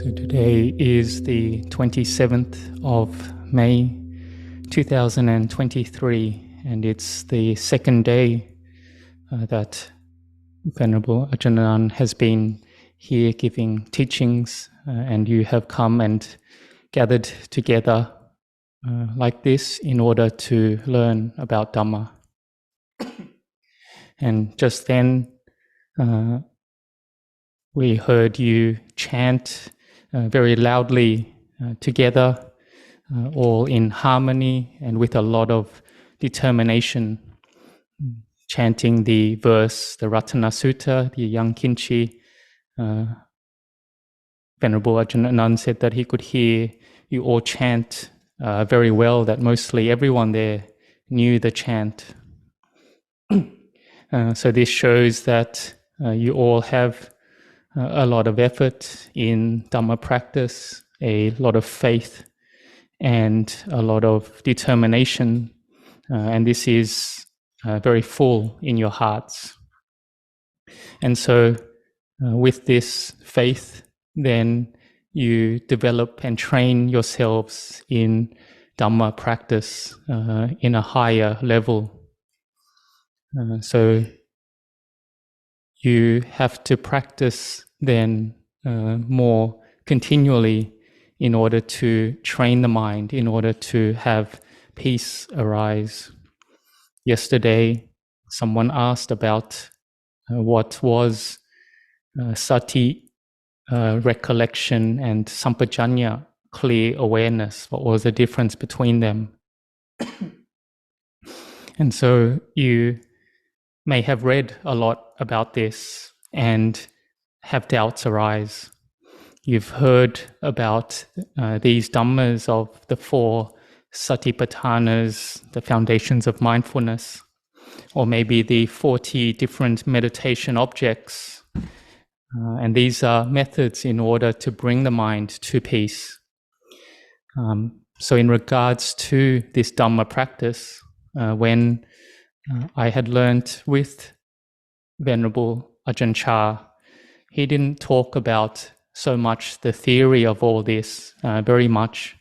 So today is the 27th of May 2023, and it's the second day that Venerable Ajahn Anan has been here giving teachings, and you have come and gathered together like this in order to learn about Dhamma. And just then we heard you chant very loudly together, all in harmony and with a lot of determination, chanting the verse, the Ratana Sutta, the Yang Kinchi. Venerable Ajahn Anan said that he could hear you all chant very well, that mostly everyone there knew the chant. So this shows that you all have a lot of effort in Dhamma practice, a lot of faith, and a lot of determination. And this is very full in your hearts. And so with this faith, then you develop and train yourselves in Dhamma practice in a higher level. So you have to practice then more continually in order to train the mind, in order to have peace arise. Yesterday, someone asked about what was sati, recollection, and sampajanya, clear awareness. What was the difference between them? And so you may have read a lot about this and have doubts arise. You've heard about these dhammas of the four satipatthanas, the foundations of mindfulness, or maybe the 40 different meditation objects. And these are methods in order to bring the mind to peace. So in regards to this Dhamma practice, when I had learnt with Venerable Ajahn Chah, he didn't talk about so much the theory of all this very much.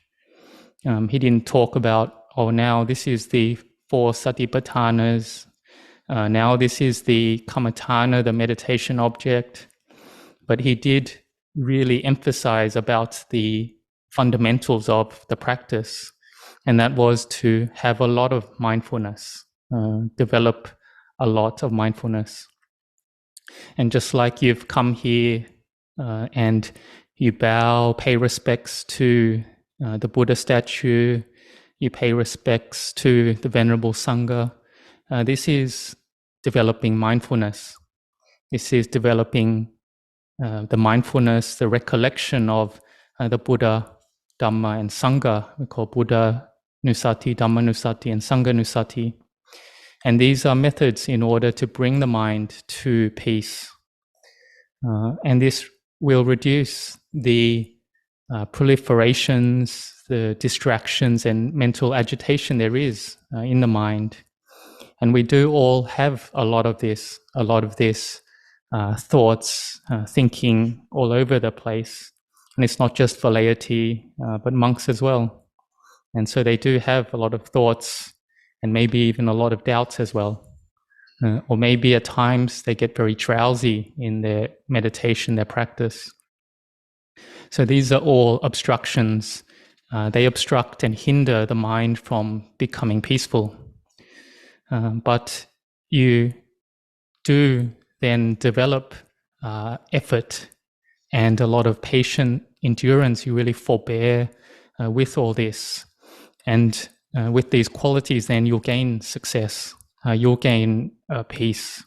He didn't talk about, oh, now this is the four satipatthanas, now this is the kammatthana, the meditation object. But he did really emphasize about the fundamentals of the practice, and that was to have a lot of mindfulness, develop a lot of mindfulness. And just like you've come here and you bow, pay respects to the Buddha statue, you pay respects to the Venerable Sangha, this is developing mindfulness. This is developing the mindfulness, the recollection of the Buddha, Dhamma, and Sangha. We call Buddha Nusati, Dhamma Nusati, and Sangha Nusati. And these are methods in order to bring the mind to peace. And this will reduce the proliferations, the distractions, and mental agitation there is in the mind. And we do all have a lot of this thoughts, thinking all over the place. And it's not just for laity, but monks as well. And so they do have a lot of thoughts and maybe even a lot of doubts as well. Or maybe at times they get very drowsy in their meditation, their practice. So these are all obstructions. They obstruct and hinder the mind from becoming peaceful. But you do then develop effort and a lot of patient endurance. You really forbear with all this. And with these qualities, then you'll gain success. You'll gain peace.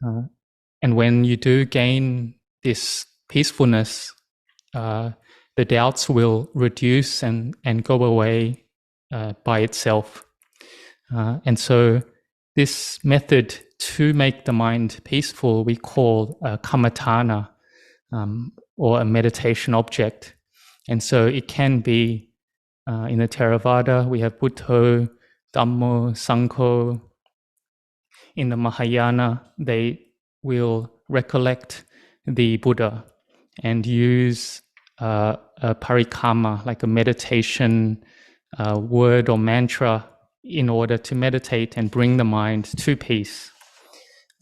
And when you do gain this peacefulness, the doubts will reduce and go away by itself. And so this method to make the mind peaceful, we call a kammatthana, or a meditation object. And so it can be, in the Theravada, we have Buddho, Dhammo, Sangho. In the Mahayana, they will recollect the Buddha and use a parikama, like a meditation word or mantra, in order to meditate and bring the mind to peace.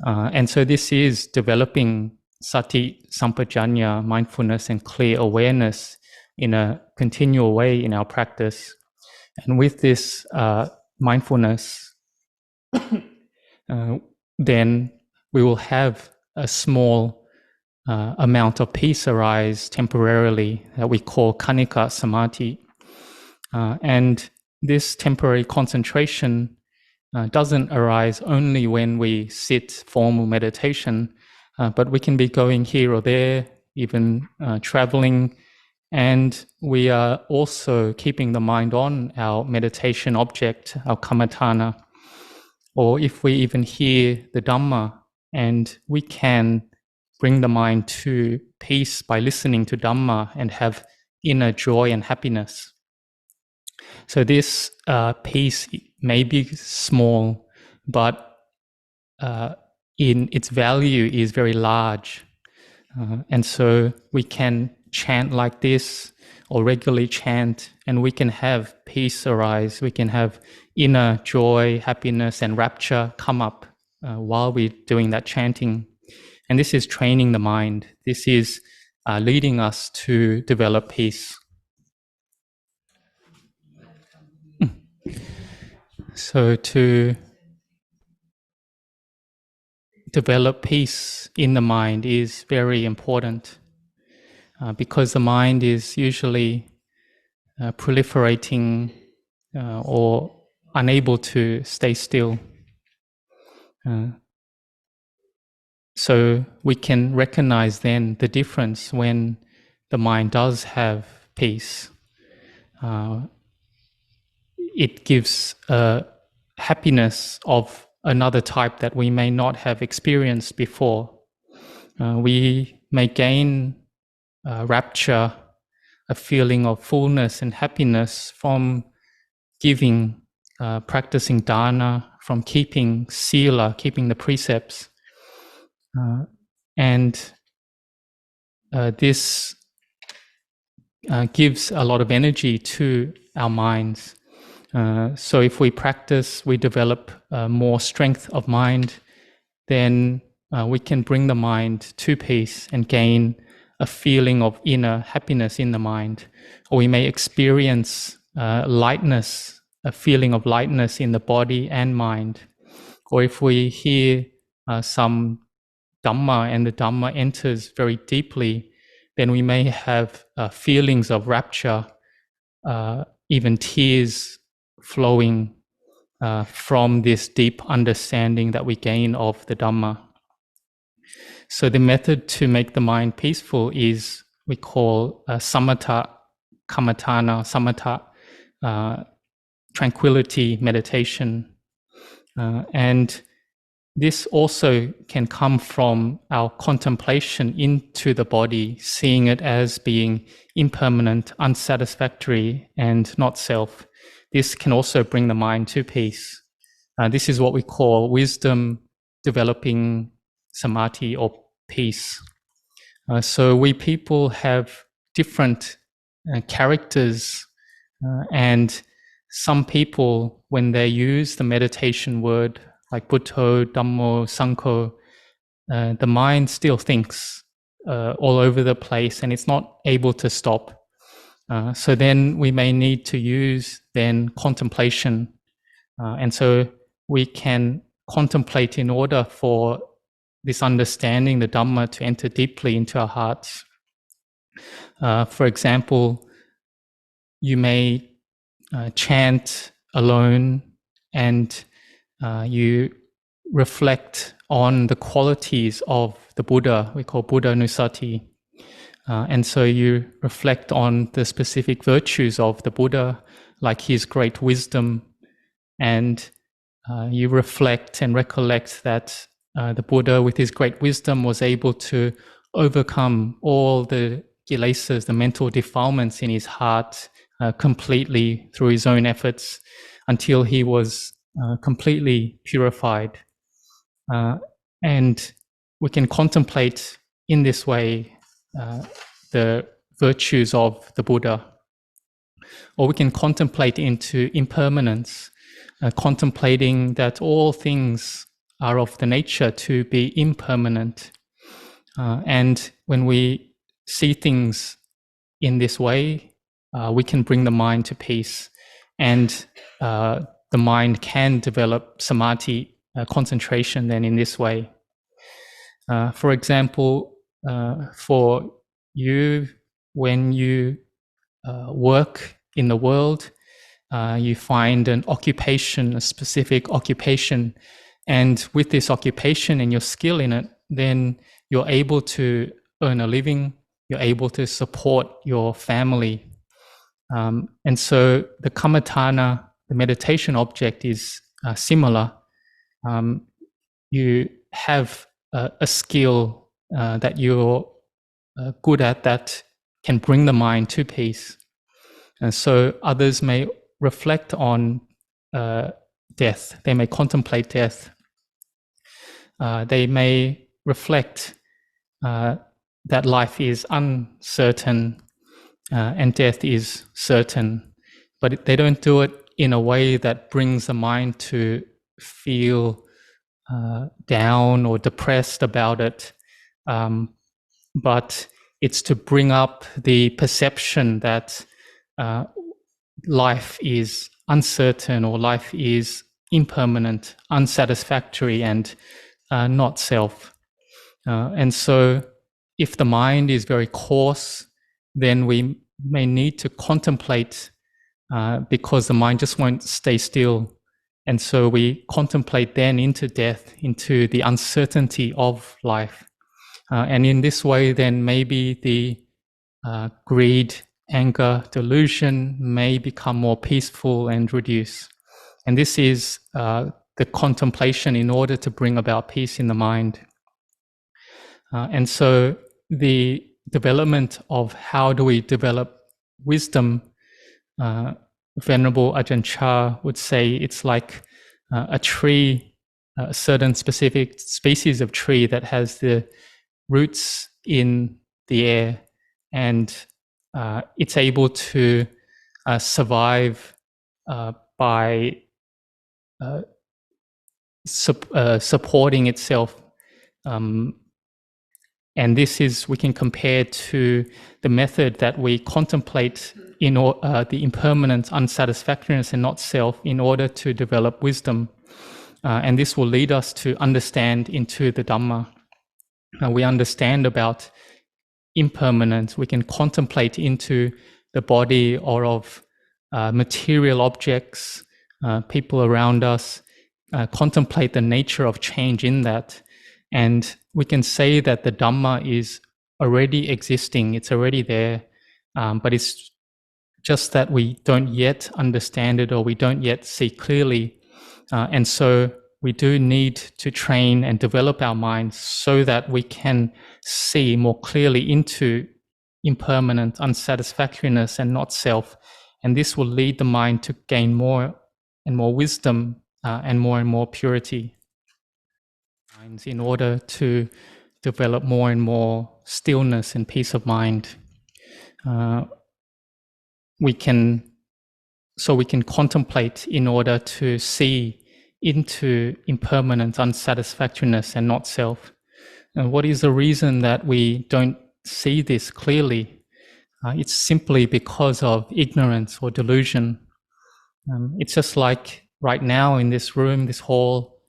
And so this is developing sati sampajanya, mindfulness and clear awareness in a continual way in our practice. And with this mindfulness, then we will have a small amount of peace arise temporarily that we call kanika samadhi. And this temporary concentration doesn't arise only when we sit formal meditation, but we can be going here or there, even traveling, and we are also keeping the mind on our meditation object, our kammatthana. Or if we even hear the Dhamma, and we can bring the mind to peace by listening to Dhamma and have inner joy and happiness. So this peace may be small, but in its value is very large. And so we can chant like this or regularly chant, and we can have peace arise. We can have inner joy, happiness, and rapture come up while we're doing that chanting. And this is training the mind. This is leading us to develop peace. So to develop peace in the mind is very important because the mind is usually proliferating or unable to stay still. So we can recognize then the difference when the mind does have peace. It gives a happiness of another type that we may not have experienced before. We may gain rapture, a feeling of fullness and happiness from giving, practicing dana, from keeping sila, keeping the precepts. And this gives a lot of energy to our minds. So if we practice, we develop more strength of mind, then we can bring the mind to peace and gain a feeling of inner happiness in the mind. Or we may experience lightness, a feeling of lightness in the body and mind. Or if we hear some Dhamma and the Dhamma enters very deeply, then we may have feelings of rapture, even tears flowing from this deep understanding that we gain of the Dhamma. So the method to make the mind peaceful is we call samatha kammatthana, samatha tranquility meditation. And this also can come from our contemplation into the body, seeing it as being impermanent, unsatisfactory, and not self. This can also bring the mind to peace. This is what we call wisdom developing samadhi or peace. So we people have different characters, and some people, when they use the meditation word like Buddho, Dhammo, Sangho, the mind still thinks all over the place and it's not able to stop. So then we may need to use then contemplation. And so we can contemplate in order for this understanding, the Dhamma, to enter deeply into our hearts. For example, you may chant alone and you reflect on the qualities of the Buddha, we call Buddha Nusati. And so you reflect on the specific virtues of the Buddha, like his great wisdom, and you reflect and recollect that the Buddha, with his great wisdom, was able to overcome all the kilesas, the mental defilements in his heart, completely through his own efforts, until he was completely purified. And we can contemplate in this way the virtues of the Buddha. Or we can contemplate into impermanence, contemplating that all things are of the nature to be impermanent. And when we see things in this way, we can bring the mind to peace, and the mind can develop samadhi, concentration then in this way. For example, for you, when you work in the world, you find an occupation, a specific occupation, and with this occupation and your skill in it, then you're able to earn a living, you're able to support your family. And so the kammatthana, the meditation object, is similar. You have a skill that you're good at that can bring the mind to peace. And so others may reflect on death. They may contemplate death. They may reflect that life is uncertain and death is certain. But they don't do it in a way that brings the mind to feel down or depressed about it. But it's to bring up the perception that life is uncertain, or life is impermanent, unsatisfactory, and not self. And so if the mind is very coarse, then we may need to contemplate because the mind just won't stay still. And so we contemplate then into death, into the uncertainty of life. And in this way, then maybe the greed, anger, delusion may become more peaceful and reduce. And this is the contemplation in order to bring about peace in the mind. And so the development of how do we develop wisdom, Venerable Ajahn Chah would say it's like a tree, a certain specific species of tree that has the roots in the air, and it's able to survive by supporting itself. And this is, we can compare to the method that we contemplate in the impermanence, unsatisfactoriness, and not self in order to develop wisdom. And this will lead us to understand into the Dhamma. We understand about impermanence. We can contemplate into the body or of material objects, people around us, contemplate the nature of change in that. And we can say that the Dhamma is already existing, it's already there, but it's just that we don't yet understand it, or we don't yet see clearly. And so we do need to train and develop our minds so that we can see more clearly into impermanent, unsatisfactoriness, and not self. And this will lead the mind to gain more and more wisdom and more purity, in order to develop more and more stillness and peace of mind. We can contemplate in order to see into impermanence, unsatisfactoriness, and not self. And what is the reason that we don't see this clearly? It's simply because of ignorance or delusion. It's just like right now in this room, this hall,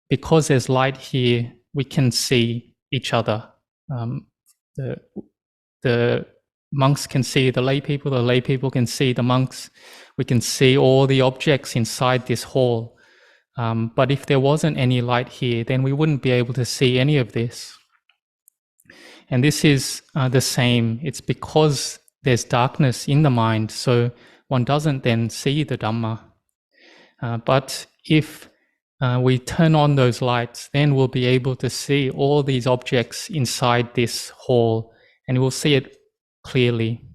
because there's light here, we can see each other. The monks can see the lay people can see the monks. We can see all the objects inside this hall. But if there wasn't any light here, then we wouldn't be able to see any of this. And this is the same. It's because there's darkness in the mind, so one doesn't then see the Dhamma. But if we turn on those lights, then we'll be able to see all these objects inside this hall, and we'll see it clearly.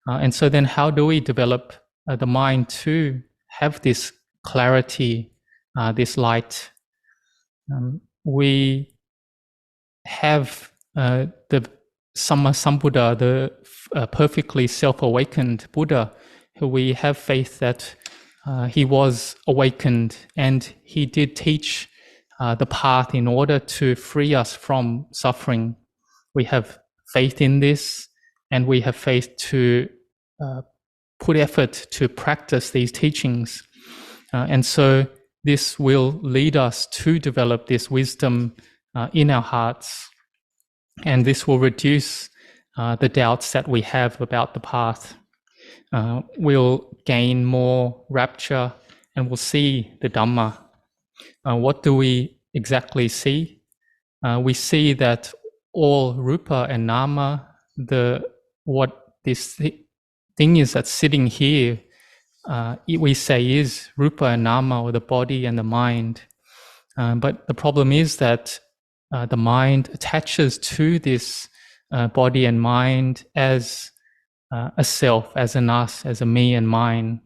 And so then how do we develop the mind to have this clarity, this light? We have the Sambuddha, the perfectly self-awakened Buddha, who we have faith that he was awakened and he did teach the path in order to free us from suffering. We have faith in this, and we have faith to put effort to practice these teachings. And so this will lead us to develop this wisdom in our hearts. And this will reduce the doubts that we have about the path. We'll gain more rapture and we'll see the Dhamma. What do we exactly see? We see that all rupa and nama, what this thing is that's sitting here, we say is rupa and nama, or the body and the mind. But the problem is that the mind attaches to this body and mind as a self, as an us, as a me and mine.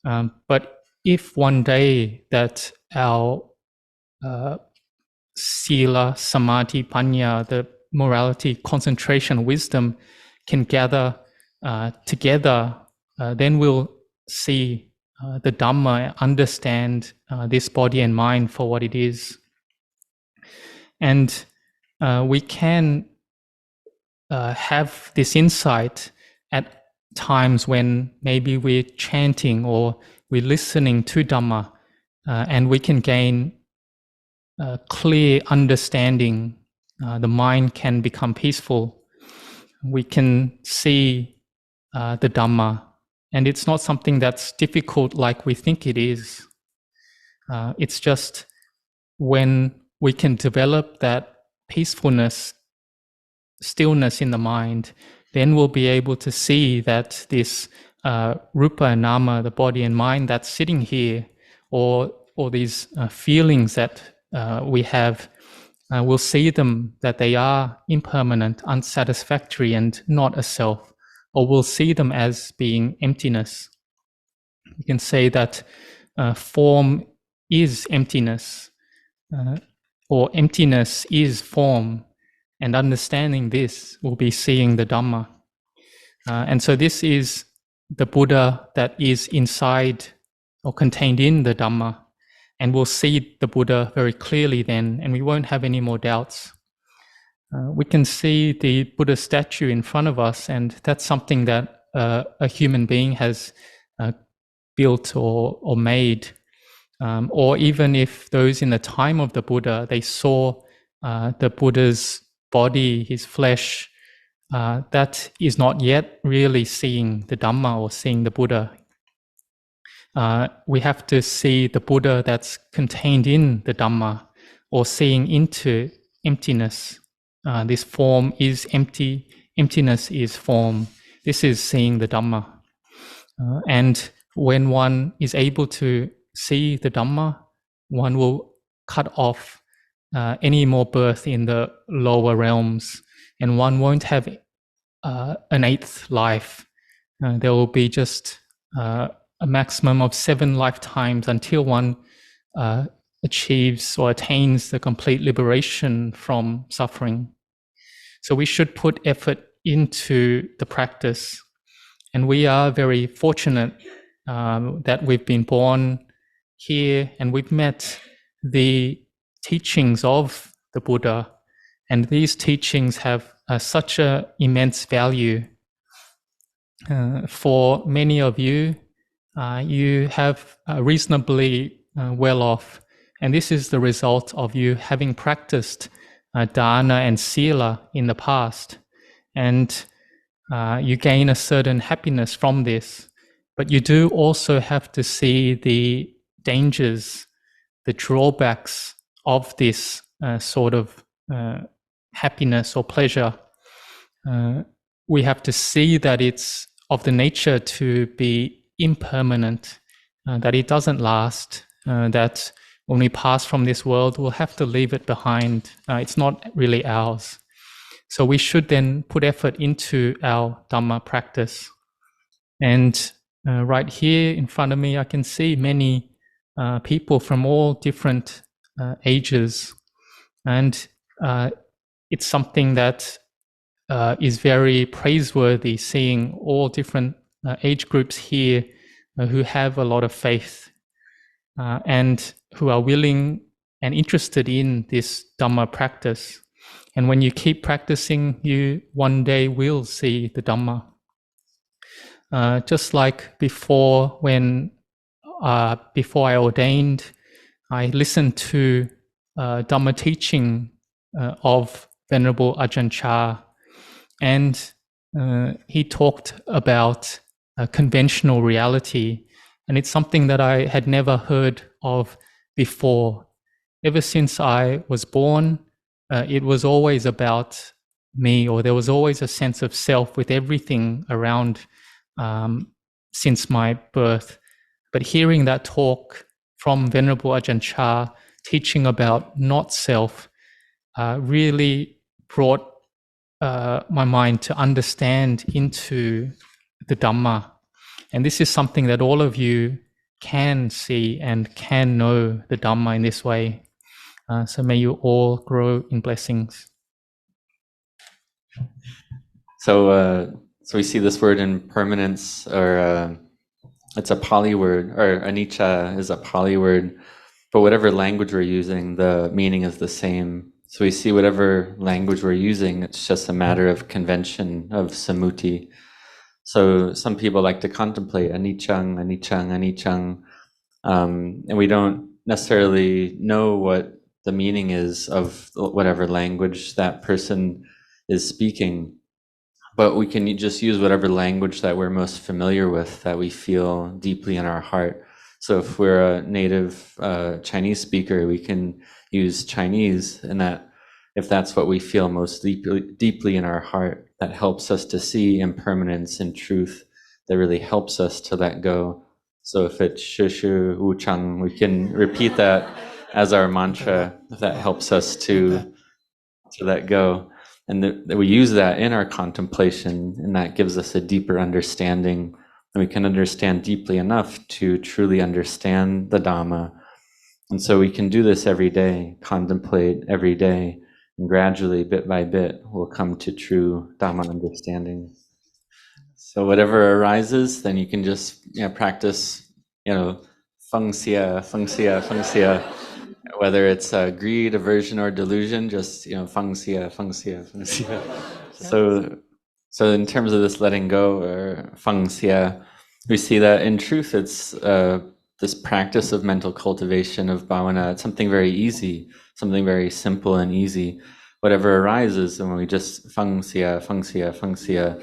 But if one day that our sila, samadhi, panya, the morality, concentration, wisdom can gather together, then we'll see the Dhamma, understand this body and mind for what it is. And we can have this insight at times when maybe we're chanting or we're listening to Dhamma, and we can gain clear understanding. The mind can become peaceful. We can see the Dhamma, and it's not something that's difficult like we think it is. It's just when we can develop that peacefulness, stillness in the mind, then we'll be able to see that this rupa and nama, the body and mind that's sitting here, or these feelings that we have, we'll see them that they are impermanent, unsatisfactory, and not a self, or we'll see them as being emptiness. You can say that form is emptiness, or emptiness is form, and understanding this will be seeing the Dhamma. And so this is the Buddha that is inside or contained in the Dhamma, and we'll see the Buddha very clearly then, and we won't have any more doubts. We can see the Buddha statue in front of us, and that's something that a human being has built or made. Or even if those in the time of the Buddha, they saw the Buddha's body, his flesh, that is not yet really seeing the Dhamma or seeing the Buddha. We have to see the Buddha that's contained in the Dhamma, or seeing into emptiness. This form is empty, emptiness is form. This is seeing the Dhamma. And when one is able to see the Dhamma, one will cut off any more birth in the lower realms, and one won't have an eighth life. There will be just a maximum of 7 lifetimes until one achieves or attains the complete liberation from suffering. So we should put effort into the practice, and we are very fortunate that we've been born here and we've met the teachings of the Buddha, and these teachings have such an immense value. For many of you, you have reasonably well off, and this is the result of you having practiced dana and sila in the past, and you gain a certain happiness from this. But you do also have to see the dangers, the drawbacks of this sort of happiness or pleasure. We have to see that it's of the nature to be impermanent, that it doesn't last, that when we pass from this world, we'll have to leave it behind. It's not really ours. So we should then put effort into our Dhamma practice. And right here in front of me, I can see many people from all different ages. And it's something that is very praiseworthy, seeing all different age groups here who have a lot of faith and who are willing and interested in this Dhamma practice. And when you keep practicing, you one day will see the Dhamma. Just like before, before I ordained, I listened to Dhamma teaching of Venerable Ajahn Chah, and he talked about conventional reality, and it's something that I had never heard of before. Ever since I was born, it was always about me, or there was always a sense of self with everything around since my birth. But hearing that talk from Venerable Ajahn Chah, teaching about not self, really brought my mind to understand into the Dhamma. And this is something that all of you can see and can know the Dhamma in this way. So may you all grow in blessings. So we see this word impermanence, or it's a Pali word, or anicca is a Pali word, but whatever language we're using, the meaning is the same. So we see whatever language we're using, it's just a matter of convention, of sammuti. So some people like to contemplate aniccang, aniccang, aniccang, and we don't necessarily know what the meaning is of whatever language that person is speaking. But we can just use whatever language that we're most familiar with, that we feel deeply in our heart. So if we're a native Chinese speaker, we can use Chinese, and that if that's what we feel most deeply in our heart, that helps us to see impermanence and truth, that really helps us to let go. So if it's shu shu wu chang, we can repeat that as our mantra, if that helps us to let go. And that we use that in our contemplation, and that gives us a deeper understanding, and we can understand deeply enough to truly understand the Dhamma. And so we can do this every day, contemplate every day, and gradually, bit by bit, we'll come to true Dhamma understanding. So whatever arises, then you can just practice, feng xia, feng xia, feng xia. Whether it's greed, aversion, or delusion, just feng xia, feng xia, feng xia. So in terms of this letting go, or feng xia, we see that in truth, it's this practice of mental cultivation of bhavana. It's something very easy, something very simple and easy. Whatever arises, and when we just feng xia, feng xia, feng xia,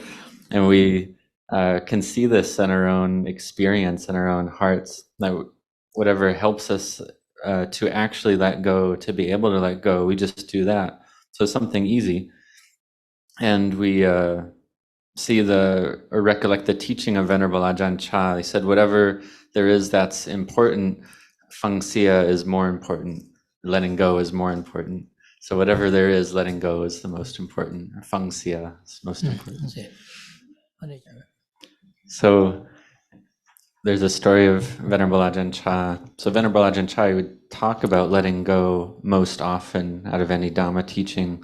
and we can see this in our own experience, in our own hearts, that whatever helps us to actually let go, to be able to let go, we just do that. So something easy. And we see or recollect the teaching of Venerable Ajahn Chah. He said, whatever there is that's important, feng xia is more important. Letting go is more important. So whatever there is, letting go is the most important. Or feng xia is most important. So there's a story of Venerable Ajahn Chah. So Venerable Ajahn Chah would talk about letting go most often out of any Dhamma teaching.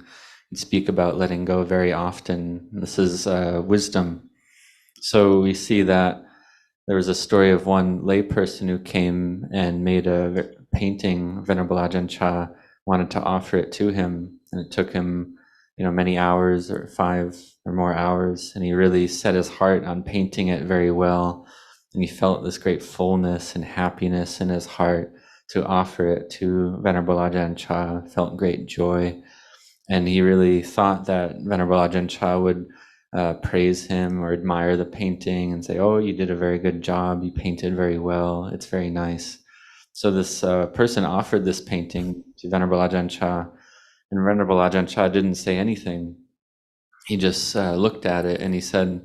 He'd speak about letting go very often. This is wisdom. So we see that there was a story of one layperson who came and made a painting. Venerable Ajahn Chah wanted to offer it to him, and it took him many hours, or 5 or more hours, and he really set his heart on painting it very well. And he felt this great fullness and happiness in his heart to offer it to Venerable Ajahn Chah, felt great joy. And he really thought that Venerable Ajahn Chah would praise him or admire the painting and say, oh, you did a very good job, you painted very well, it's very nice. So this person offered this painting to Venerable Ajahn Chah, and Venerable Ajahn Chah didn't say anything. He just looked at it and he said,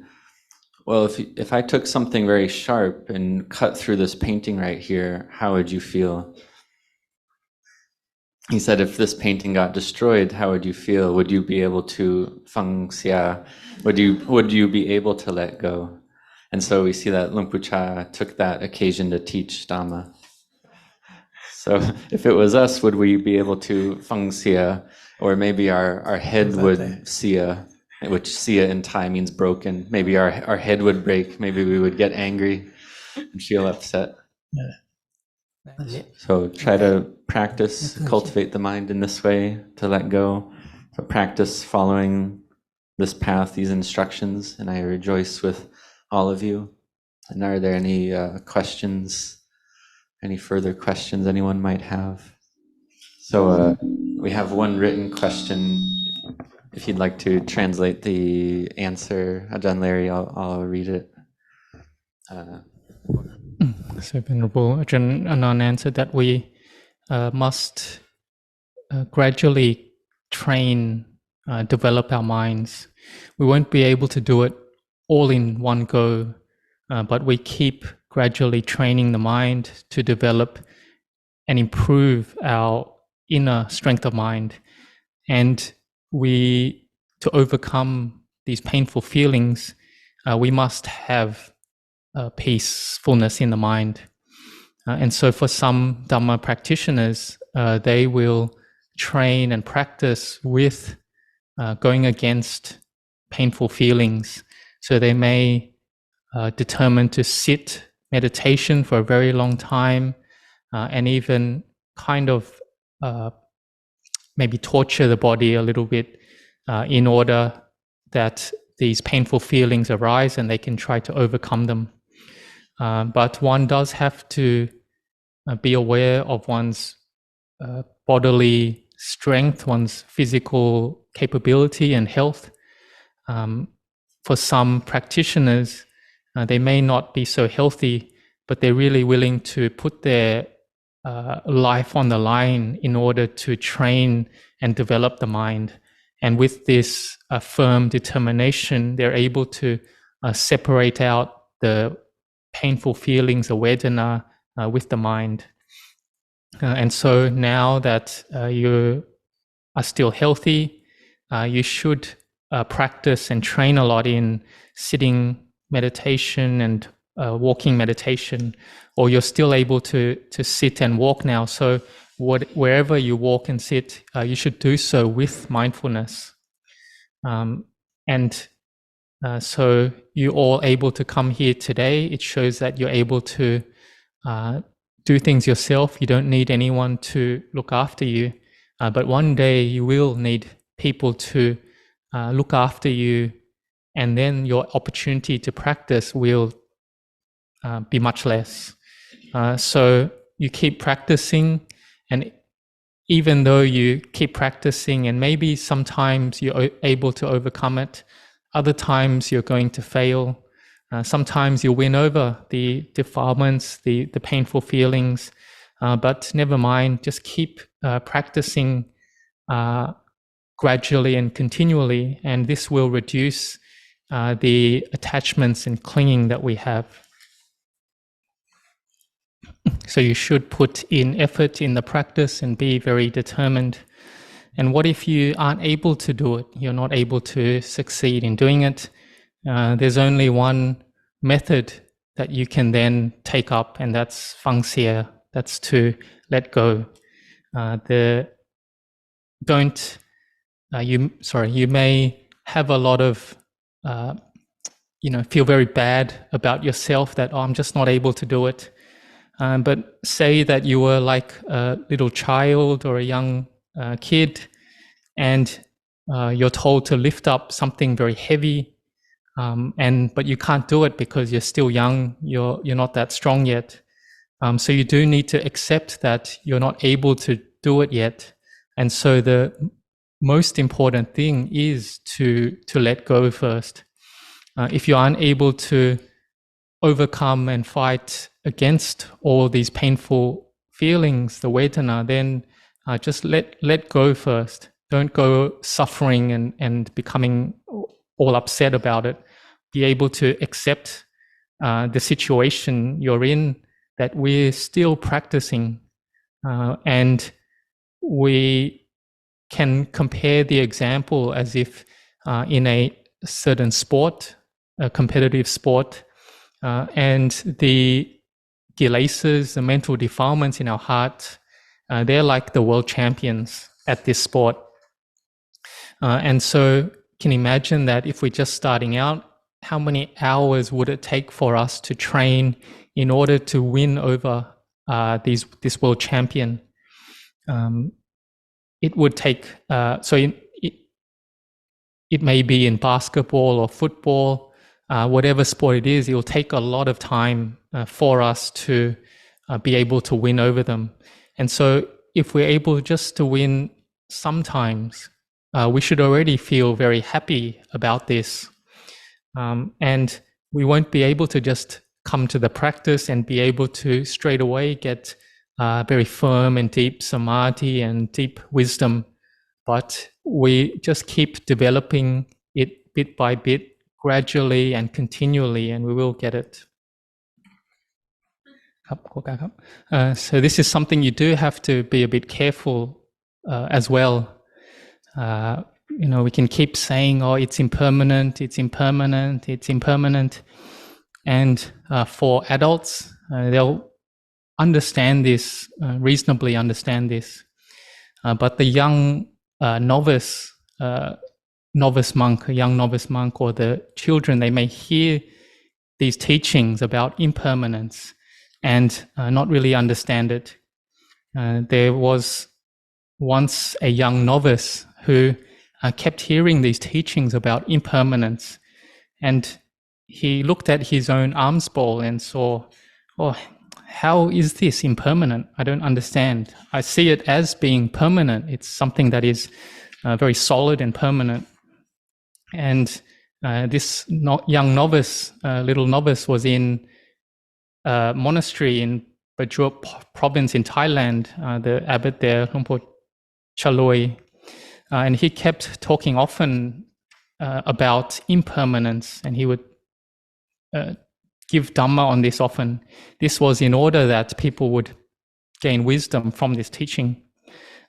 well, if I took something very sharp and cut through this painting right here, how would you feel? He said, if this painting got destroyed, how would you feel? Would you be able to feng xia? Would you be able to let go? And so we see that Luang Pu Cha took that occasion to teach Dhamma. So if it was us, would we be able to feng xia? Or maybe our head would xia. which siya in Thai means broken. Maybe our head would break. Maybe we would get angry and feel upset. So try to practice, cultivate the mind in this way to let go. So practice following this path, these instructions, and I rejoice with all of you. And are there any questions, any further questions anyone might have? So we have one written question. If you'd like to translate the answer, Ajahn Larry, I'll read it. So Venerable Ajahn Anan answered that we must gradually train, develop our minds. We won't be able to do it all in one go, but we keep gradually training the mind to develop and improve our inner strength of mind. And to overcome these painful feelings, we must have peacefulness in the mind. And so for some Dhamma practitioners, they will train and practice with going against painful feelings. So they may determine to sit meditation for a very long time, and even kind of maybe torture the body a little bit in order that these painful feelings arise and they can try to overcome them. But one does have to be aware of one's bodily strength, one's physical capability and health. For some practitioners, they may not be so healthy, but they're really willing to put their life on the line in order to train and develop the mind. And with this firm determination, they're able to separate out the painful feelings, the vedana, with the mind. And so now that you are still healthy, you should practice and train a lot in sitting meditation and walking meditation, or you're still able to sit and walk now. So wherever you walk and sit, you should do so with mindfulness. So you're all able to come here today. It shows that you're able to do things yourself. You don't need anyone to look after you. But one day you will need people to look after you, and then your opportunity to practice will be much less. So you keep practicing, and even though you keep practicing and maybe sometimes you're able to overcome it, other times you're going to fail. Sometimes you'll win over the defilements, the painful feelings, but never mind, just keep practicing gradually and continually, and this will reduce the attachments and clinging that we have. So you should put in effort in the practice and be very determined. And what if you aren't able to do it? You're not able to succeed in doing it. There's only one method that you can then take up, and that's fang xie. That's to let go. You may have a lot of, feel very bad about yourself that, I'm just not able to do it. But say that you were like a little child or a young kid, and you're told to lift up something very heavy, but you can't do it because you're still young. You're not that strong yet. So you do need to accept that you're not able to do it yet. And so the most important thing is to let go first. If you aren't able to overcome and fight against all these painful feelings, the vedana, then just let go first. Don't go suffering and becoming all upset about it. Be able to accept the situation you're in, that we're still practicing, and we can compare the example as if in a certain sport, a competitive sport, and the kilesas, the mental defilements in our heart, they're like the world champions at this sport. And so can imagine that if we're just starting out, how many hours would it take for us to train in order to win over this world champion? It would take, it may be in basketball or football, whatever sport it is, it will take a lot of time for us to be able to win over them. And so if we're able just to win sometimes, we should already feel very happy about this. And we won't be able to just come to the practice and be able to straight away get very firm and deep samadhi and deep wisdom. But we just keep developing it bit by bit, gradually and continually, and we will get it. So this is something you do have to be a bit careful as well. We can keep saying, oh, it's impermanent, it's impermanent, it's impermanent. And for adults, they'll understand this, reasonably understand this. But the young novice monk, a young novice monk, or the children, they may hear these teachings about impermanence and not really understand it. There was once a young novice who kept hearing these teachings about impermanence, and he looked at his own alms bowl and saw, oh, how is this impermanent? I don't understand. I see it as being permanent. It's something that is very solid and permanent. And this young novice, little novice, was in a monastery in Prachuap province in Thailand. The abbot there, Lumpur Chaloi, and he kept talking often about impermanence, and he would give Dhamma on this often. This was in order that people would gain wisdom from this teaching.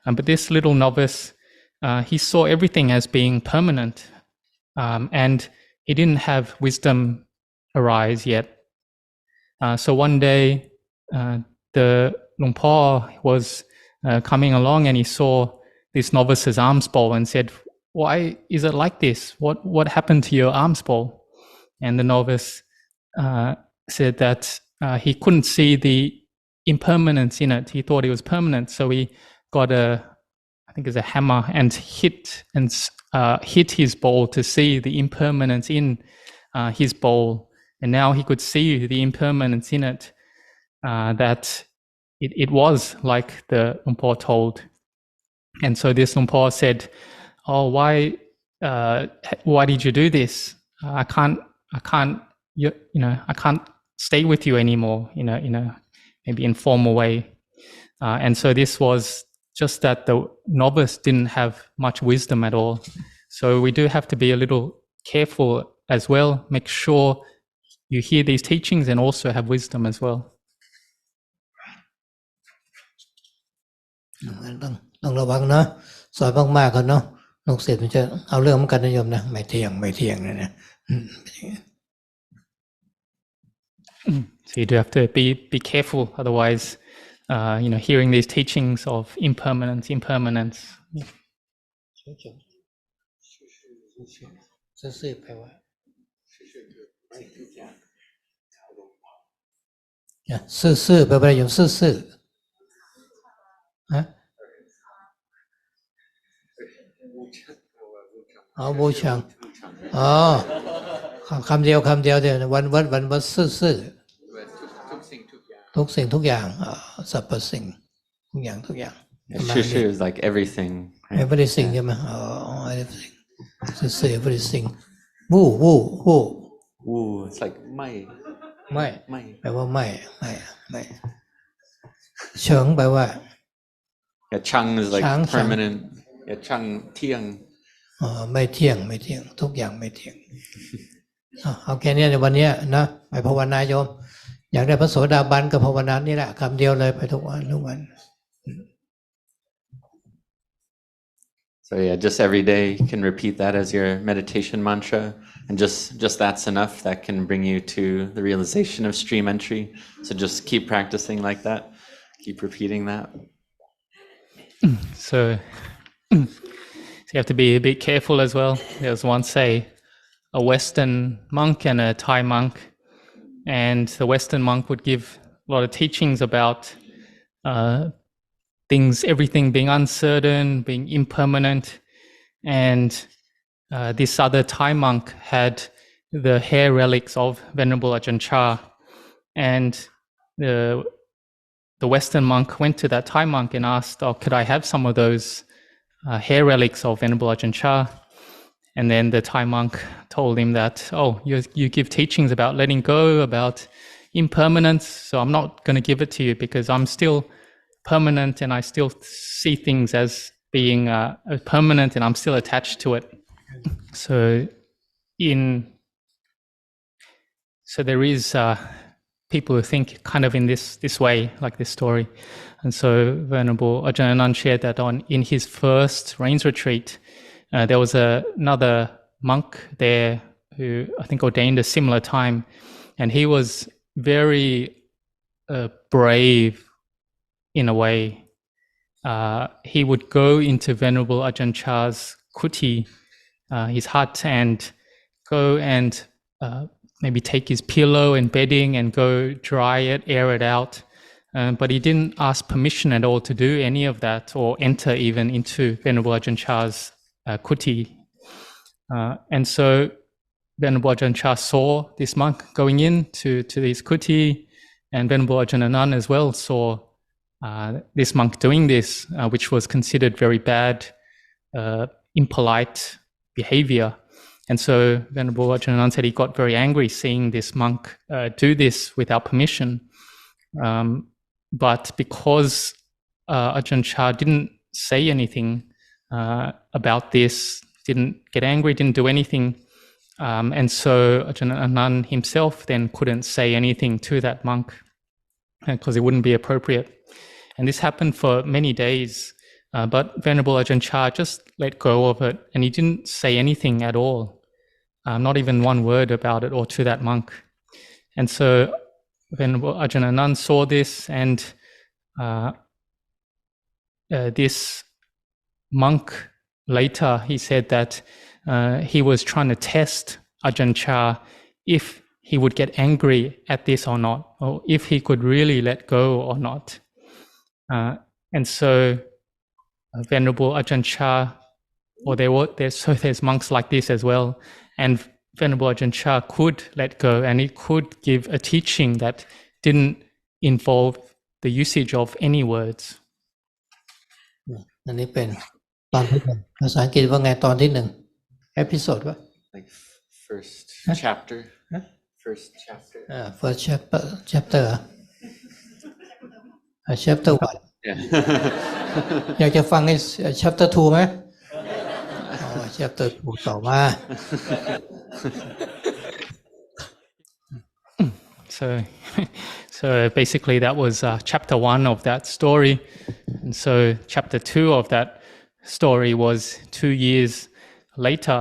But this little novice, he saw everything as being permanent, and he didn't have wisdom arise yet. So one day, the Luang Por was coming along, and he saw this novice's alms bowl and said, "Why is it like this? What happened to your alms bowl?" And the novice said that he couldn't see the impermanence in it. He thought it was permanent, so he got a hammer and hit his bowl to see the impermanence in his bowl. And now he could see the impermanence in it, that it was like the Luang Por told. And so this Luang Por said, "Oh, why did you do this? I can't stay with you anymore, in a maybe informal way." And so this was just that the novice didn't have much wisdom at all. So we do have to be a little careful as well. Make sure you hear these teachings and also have wisdom as well. ต้องระวังเนาะสอนมากๆกันเนาะลูกศิษย์มันจะเอาเรื่องมันกันนิยมนะไม่เที่ยงนะ So you do have to be careful, otherwise, hearing these teachings of impermanence. ซื่อๆแปลว่าซื่อๆแปลว่าอย่างซื่อๆฮะบูชังคำเดียวเดียววันซื่อๆทุกสิ่งทุกอย่างสรรพสิ่งทุกอย่างShushu is like everything. Everything ใช่ไหมeverything ซื่อๆ everything วู it's like ไม่แปลว่าไม่เฉิงแปลว่า Chang is like permanent. Chang tiang. ไม่เที่ยงทุกอย่างไม่เที่ยงเอาแค่นี้ในวันนี้นะไปภาวนาโยมอยากได้พระโสดาบันก็ภาวนานี่แหละคำเดียวเลยไปทุกวัน So yeah, just every day you can repeat that as your meditation mantra, and just that's enough. That can bring you to the realization of stream entry. So just keep practicing like that. Keep repeating that. So you have to be a bit careful as well. There was once a Western monk and a Thai monk, and the Western monk would give a lot of teachings about things, everything being uncertain, being impermanent, and this other Thai monk had the hair relics of Venerable Ajahn Chah, and the Western monk went to that Thai monk and asked, "Oh, could I have some of those hair relics of Venerable Ajahn Chah?" And then the Thai monk told him that, "Oh, you give teachings about letting go, about impermanence, so I'm not going to give it to you because I'm still permanent and I still see things as being permanent and I'm still attached to it." So there is people who think kind of in this way, like this story. And so Venerable Ajahn Anan shared that in his first rains retreat, there was another monk there who I think ordained a similar time, and he was very brave in a way. He would go into Venerable Ajahn Chah's kuti, his hut, and go and maybe take his pillow and bedding and go dry it, air it out. But he didn't ask permission at all to do any of that or enter even into Venerable Ajahn Chah's kuti. And so Venerable Ajahn Chah saw this monk going in to his kuti, and Venerable Ajahn Anan as well saw this monk doing this, which was considered very bad, impolite behavior. And so Venerable Ajahn Anan said he got very angry seeing this monk do this without permission. But because Ajahn Chah didn't say anything about this, didn't get angry, didn't do anything, and so Ajahn Anan himself then couldn't say anything to that monk because it wouldn't be appropriate. And this happened for many days. But Venerable Ajahn Chah just let go of it, and he didn't say anything at all, not even one word about it or to that monk. And so Venerable Ajahn Anan saw this, and this monk later, he said that he was trying to test Ajahn Chah if he would get angry at this or not, or if he could really let go or not. And so Venerable Ajahn Chah, or there's monks like this as well, and Venerable Ajahn Chah could let go, and he could give a teaching that didn't involve the usage of any words. อันนี้เป็นตอนที่หนึ่งภาษาอังกฤษว่าไงตอนที่หนึ่ง episode วะ Like first chapter. First chapter. First chapter chapter 1 Yeah. อยากจะฟังไอ้ chapter 2ไหมchapter 2 ต่อมา So basically that was chapter 1 of that story. And so chapter 2 of that story was 2 years later.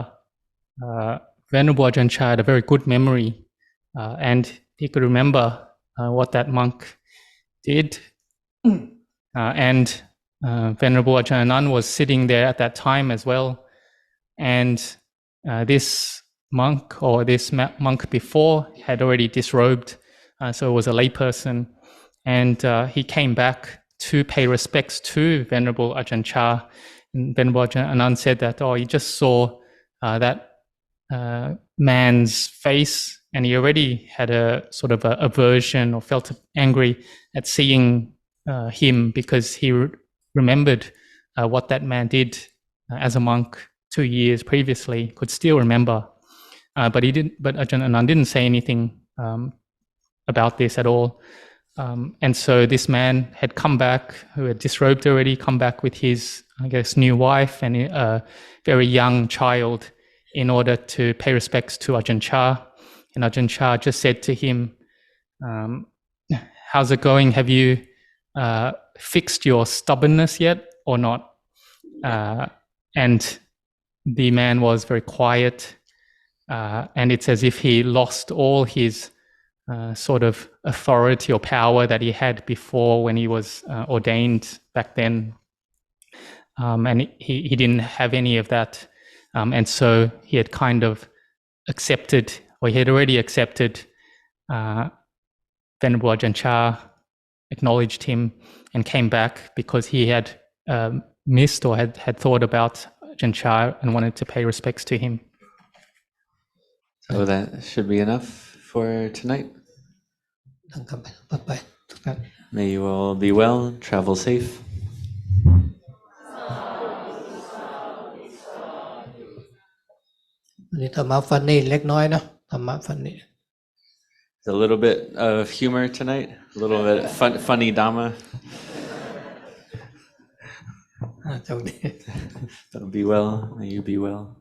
Venerable Ajahn Chah had a very good memory, and he could remember what that monk did. And Venerable Ajahn Anan was sitting there at that time as well. And this monk, or this monk before, had already disrobed, so it was a layperson. And he came back to pay respects to Venerable Ajahn Chah. And Venerable Ajahn Anan said that, he just saw that man's face, and he already had a sort of a aversion or felt angry at seeing him, because he remembered what that man did as a monk 2 years previously, could still remember. But Ajahn Anan didn't say anything about this at all. And so this man had come back, who had disrobed already, come back with his, I guess, new wife and a very young child in order to pay respects to Ajahn Chah. And Ajahn Chah just said to him, how's it going? Have you fixed your stubbornness yet or not? And the man was very quiet, and it's as if he lost all his sort of authority or power that he had before when he was ordained back then. and he didn't have any of that, and so he had kind of accepted, or he had already accepted Venerable Ajahn Chah, acknowledged him, and came back because he had missed or had thought about Ajahn Chah and wanted to pay respects to him. So that should be enough for tonight. ต้องกลับไปทุกท่าน May you all be well, travel safe. วันนี้ธรรมะฟันนี่เล็กน้อยนะธรรมะฟันนี่ A little bit of humor tonight, a little bit funny Dhamma. โชคดี Be well, may you be well.